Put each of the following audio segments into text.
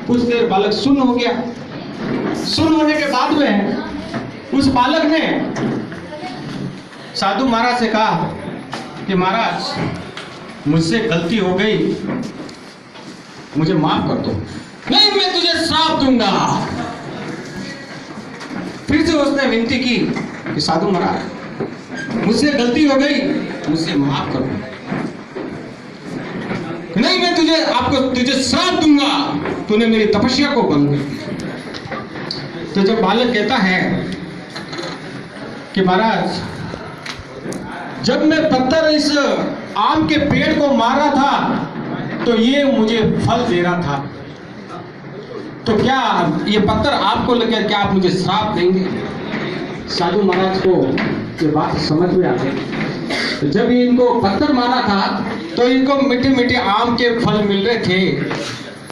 कुछ देर बालक सुन्न हो गया। सुन्न होने के बाद में उस बालक ने साधु महाराज से कहा कि महाराज मुझसे गलती हो गई, मुझे माफ कर दो। नहीं, मैं तुझे श्राप दूंगा। फिर से उसने विनती की कि साधु महाराज मुझसे गलती हो गई, मुझसे माफ कर दो। नहीं, मैं तुझे श्राप दूंगा, तूने मेरी तपस्या को भंग कर। तो जब बालक कहता है कि महाराज जब मैं पत्थर इस आम के पेड़ को मारा था तो ये मुझे फल दे रहा था, तो क्या ये पत्थर आपको लगे, क्या आप मुझे श्राप देंगे? साधु महाराज को ये बात समझ में आ गई। तो जब इनको पत्थर मारा था तो इनको मीठे मीठे आम के फल मिल रहे थे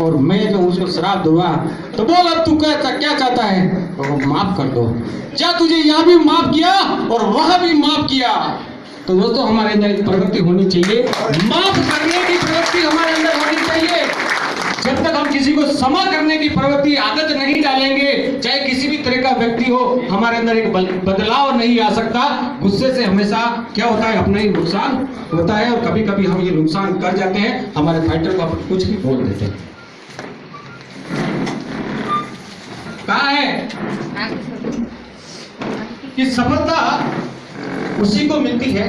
और मैं जो उसको श्राप दूंगा, तो बोल अब तू क्या चाहता है? तो माफ कर दो। क्या तुझे यहाँ भी माफ किया और वहां भी माफ किया? तो दोस्तों हमारे अंदर एक प्रवृत्ति होनी चाहिए, माफ करने की प्रवृत्ति हमारे अंदर होनी चाहिए। जब तक हम किसी को क्षमा करने की प्रवृत्ति आदत नहीं डालेंगे, चाहे किसी भी तरह का व्यक्ति हो, हमारे अंदर एक बदलाव नहीं आ सकता। गुस्से से हमेशा क्या होता है, अपना ही नुकसान होता है और कभी कभी हम ये नुकसान कर जाते हैं, हमारे फाइटर को अपन कुछ भी बोल देते हैं। कहा है कि सफलता उसी को मिलती है,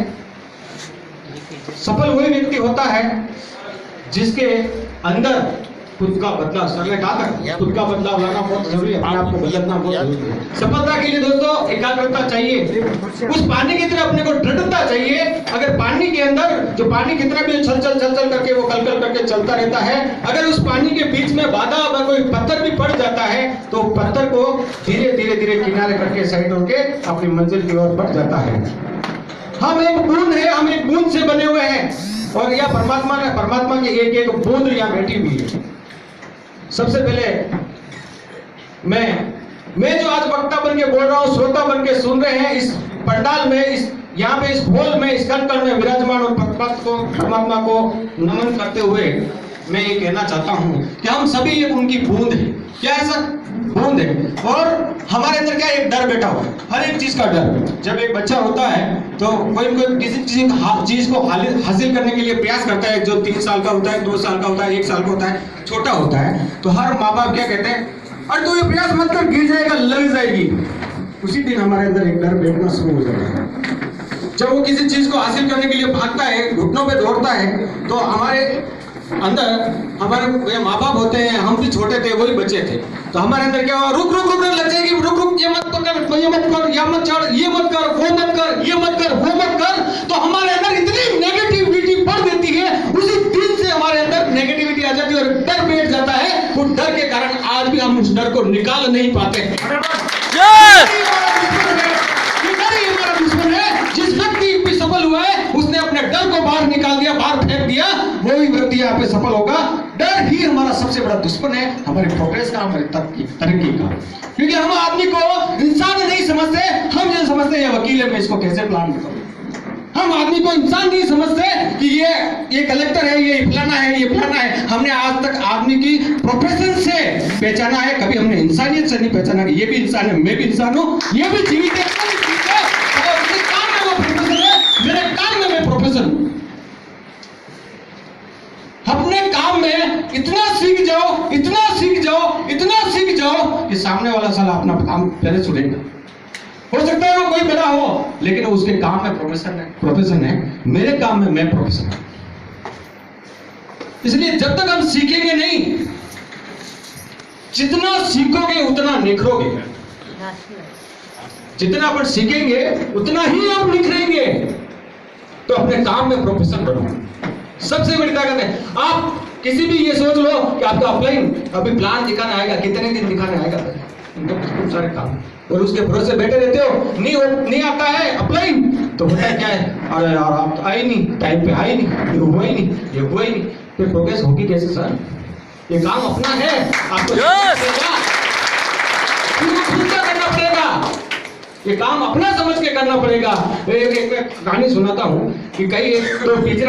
सफल वही व्यक्ति होता है जिसके अंदर खुद का बदलाव, सर ने कहा था खुद का बदलाव लाना बहुत जरूरी है, अपने आप को बदलना बहुत जरूरी है। सफलता के लिए दोस्तों एकाग्रता चाहिए, उस पानी की तरह अपने को दृढ़ता चाहिए। अगर पानी के अंदर जो पानी कितना भी छल छल करके वो कल करके चलता रहता है, अगर उस पानी के बीच में बाधा अगर कोई पत्थर भी पड़ जाता है तो पत्थर को धीरे धीरे किनारे करके साइड होके अपनी मंजिल की ओर बढ़ जाता है। हम एक बूंद है, हम एक बूंद से बने हुए हैं और यह परमात्मा की एक एक बूंद यहाँ बैठी हुई है। सबसे पहले मैं जो आज वक्ता बन के बोल रहा हूँ, श्रोता बन के सुन रहे हैं, इस पंडाल में, इस यहाँ पे इस हॉल में, इस कण में विराजमान और परमात्मा को नमन करते हुए मैं ये कहना चाहता हूँ कि हम सभी एक उनकी बूंद है। क्या है सर? बूंद है। और हमारे अंदर क्या एक डर बैठा हुआ है, हर एक चीज का डर। जब एक बच्चा होता है तो कोई किसी चीज को हासिल करने के लिए प्रयास करता है, जो 3 साल का होता है, 2 साल का होता है, 1 साल का होता है, छोटा होता है, तो हर माँ बाप क्या कहते हैं, अरे तू ये प्रयास मत कर, गिर जाएगा, लग जाएगी। उसी दिन हमारे अंदर एक डर बैठना शुरू हो जाता है। जब वो किसी चीज को हासिल करने के लिए भागता है, घुटनों पे दौड़ता है, तो हमारे अंदर हमारे माँ बाप होते हैं, हम भी छोटे थे, वही बच्चे थे, तो हमारे अंदर क्या हुआ, रुक लग जाएगी, रुक ये मत कर, ये मत कर, या मत चढ़, ये मत कर, वो मत कर, ये मत कर, वो मत कर। तो हमारे अंदर इतनी नेगेटिविटी बढ़ देती है, उसी दिन से हमारे अंदर नेगेटिविटी आ जाती है और डर बैठ जाता है। उस डर के कारण आज भी हम उस डर को निकाल नहीं पाते हैं। जिस व्यक्ति भी सफल हुआ है उसने अपने डर को बाहर निकाल दिया, बाहर फेंक दिया, वही व्यक्ति यहाँ पे सफल होगा। डर ही हमारा सबसे बड़ा दुश्मन है, हमारे प्रोग्रेस का, हमारे तरक्की का। क्योंकि हम आदमी को इंसान नहीं समझते, हम ये समझते हैं ये वकील है, मैं इसको कैसे प्लान करूं। हम आदमी को इंसान नहीं समझते कि ये कलेक्टर है, ये फलाना है, ये फलाना है। हमने आज तक आदमी की प्रोफेशन से पहचाना है, कभी हमने इंसानियत से नहीं पहचाना कि ये भी इंसान है, मैं भी इंसान हूँ, ये भी जीवित है, मेरे काम में मैं प्रोफेसर हूं। अपने काम में इतना सीख जाओ, इतना सीख जाओ, इतना सीख जाओ कि सामने वाला साला अपना काम पहले सुनेगा। हो सकता है वो कोई बड़ा हो, लेकिन उसके काम में प्रोफेशन है, मेरे काम में मैं प्रोफेसर हूं। इसलिए जब तक हम सीखेंगे नहीं, जितना सीखोगे उतना निखरोगे, जितना अपन सीखेंगे उतना ही आप निखरेंगे। तो अपने काम में प्रोफेशन बनो, सबसे बड़ी ताकत है। आप किसी भी ये सोच लो कि आपका अपलाइन अभी प्लान दिखाने आएगा, कितने दिन दिखाने आएगा, खूब सारे काम, और उसके भरोसे बैठे रहते हो, नहीं आता है अपलाइन, तो होता है क्या है, अरे यार आप तो आए नहीं, टाइम पे आए नहीं, ये हुआ ही नहीं, ये हुआ ही नहीं, फिर प्रोग्रेस होगी कैसे सर? ये काम अपना है, आपको करना पड़ेगा, ये काम अपना समझ के करना पड़ेगा। एक कहानी सुनाता हूँ कि कई एक तो टीचर